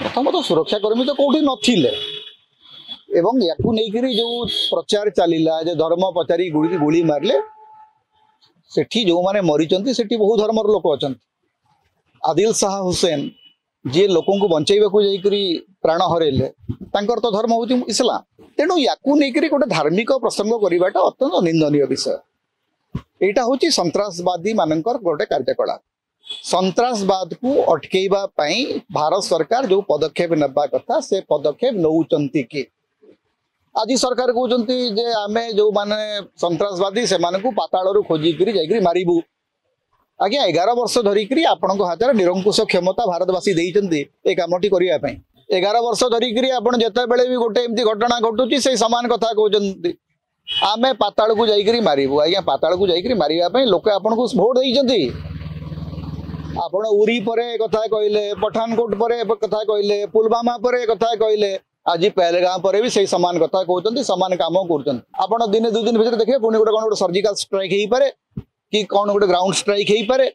प्रथम सुरक्षाकर्मी तो कौटी नथिले एवं याकू नहीं जो प्रचार चलला जो धर्म पचारि गुड़ी गुड़ी मारले सेठी जो माने मरीचंती सेठी बहु धर्मर लोक अच्छा आदिल शाह हुसैन जी लोक बंचाइबा को जाइकरी प्राण हरेले तांकर तो धर्म हूँ इस्लाम तेणु याकू नहीं गोटे धार्मिक प्रसंग करवाटा अत्यंत निंदनीय विषय यहाँ हूँ सन्त्रासवादी मानकर गोटे कार्यकलाप सन्त्रासवाद को अटकेबा भारत सरकार जो पदक्षेप नेबा कथा से पदक्षेप नौचंती कि आज सरकार कहते जे आमे जो माने सन्त्रासवादी से मानकु पाताल खोजिकी जाइकरी मारिबू आज्ञा 11 वर्ष धरिकी आपण हाथ में निरंकुश क्षमता भारतवासी देइचंती ए कामटी करने 11 वर्ष धरिकी आपण जेते बेले भी गोटे एमती घटना घटुची से समान कथा कहते आमे पाताल को जाइकरी मारिबू आज्ञा पाताल को जाइकरी मारिबा लोक आपण को भोट देइचंती आपण उरी परे कथा कहले पठानकोट परे कथा कहले पुलवामा परे कथा कहले आज पहलगाम पर भी सही सामान कथा कहते समान काम कर दिने 2 दिन भीतर देखिए पुणी गोटे कौन गोटे सर्जिकल स्ट्राइक हो पारे कि कौन गोटे ग्राउंड स्ट्राइक हो पारे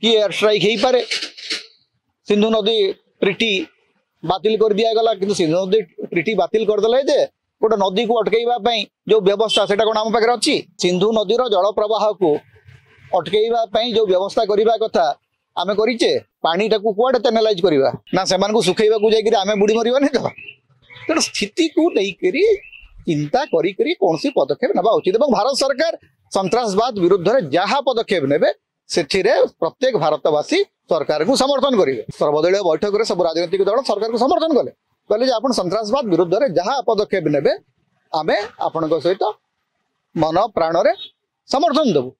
कि एयर स्ट्राइक हो पारे सिंधु नदी ट्रिटी बातिल कर दिया गला कि सिंधु नदी ट्रिटी बातिल करदे जे गोटे नदी को अटकईवा जो व्यवस्था से कौन आम पाखे अच्छी सिंधु नदीर जल प्रवाह को अटकईवा जो व्यवस्था करने कथा आम करीचे पानी टाक कुआडे चैनलाइज करवा ना से सुखेबा को जाइए आम बुड़ी मरवानी तो तेणु स्थिति को लेकर चिंता करी कौन सी पदक्षेप नेबा उचित और भारत सरकार सन्त्रासवाद विरुद्ध में जहाँ पदक्षेप नेबे से प्रत्येक भारतवासी सरकार को समर्थन करेंगे सर्वदलीय बैठक में सब राजनीतिक दल सरकार को समर्थन कले कहले आप सन्त्रासवाद विरुद्ध में जहाँ पदक्षेप नेबे आमे आपण सहित मन प्राण रे समर्थन देबू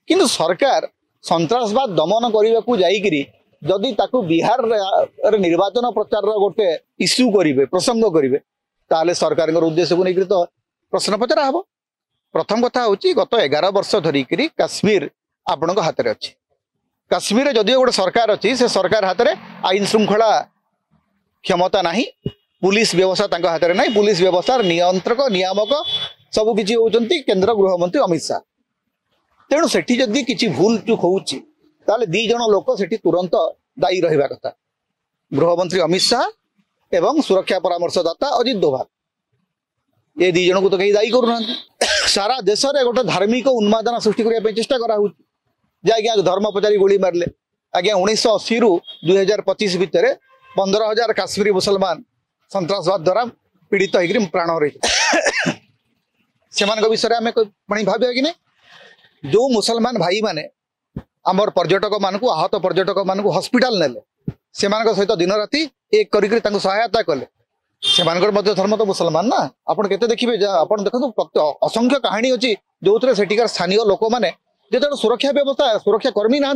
किंतु सरकार सन्त्रासवाद दमन करने को जाइकरी जदि ताकू बिहार निर्वाचन प्रचार गोटे इश्यू करेंगे प्रसंग करेंगे ताले सरकार उद्देश्य को लेकर तो प्रश्न पचरा हम प्रथम कथा हूँ गत 11 वर्ष धरिकी काश्मीर आपण हाथ में अच्छी काश्मीर जदि गोटे सरकार अच्छी से सरकार हाथ में आईन श्रृंखला क्षमता नहीं पुलिस व्यवस्था हाथ में नहीं पुलिस व्यवस्था नियंत्रक नियामक सबकि होती केंद्र गृहमंत्री अमित शाह तेणु सेठी जदि किसी भूल चूक होउची ताले 2 जन लोक सेठी तुरंत दायी रहिबा कथा गृहमंत्री अमित शाह एवं सुरक्षा परामर्शदाता अजित डोभाल ये 2 जन को तो कहीं दायी करूना सारा देश में गोटे धार्मिक उन्मादना सृष्टि करने चेष्टा करा धर्म पचारि गोली मारले आज्ञा 1980 रु 2025 भितर 15,000 काश्मीरी मुसलमान सन्त्रासवाद द्वारा पीड़ित होकर प्राण हर से विषय आम भाव कि नहीं जो मुसलमान भाई माने आमर पर्यटक मानक आहत पर्यटक मानक हॉस्पिटल नेले से सहित दिन राति एक करी सहायता कले से धर्म तो मुसलमान ना आपड़ के देखिए आप देखो असंख्य कहानी अच्छी जो सेठिकार स्थानीय लोक मैंने जो सुरक्षा व्यवस्था सुरक्षा कर्मी ना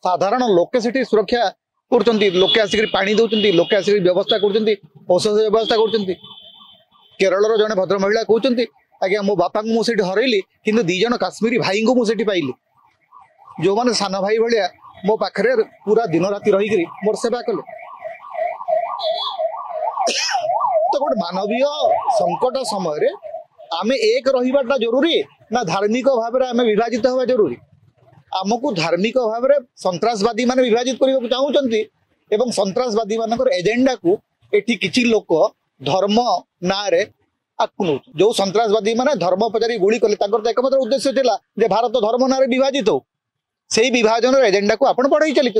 साधारण लोके से सुरक्षा कर लोके आसिक पानी दौरान लोके आसिक व्यवस्था कर औषध व्यवस्था कर केरल जड़े भद्र महिला कहते आज्ञा मो बापा को मुझे हरैली कि 2 जन काश्मीरी भाई को मुझे पाइली जो मैंने सान भाई भाया मो पाखे पूरा दिन राति रही मोर सेवा कले तो गोटे मानवीय संकट समय आमे एक रहीबाटा जरूरी ना धार्मिक भाव में आम विभाजित हवा जरूरी आमको धार्मिक भाव में सन्त्रासवादी माने विभाजित करने को चाहूँगी एवं सन्त्रासवादी मानकर एजेंडा को एठी किछि लोक धर्म ना रे आकु जो सन्त्रासवादी माने धर्म पचारि गुली कले ताकर तो एकमात्र उद्देश्य थिला जे भारत धर्म ना रे विभाजित हो से विभाजन एजेंडा को आपण बढ़ाई चली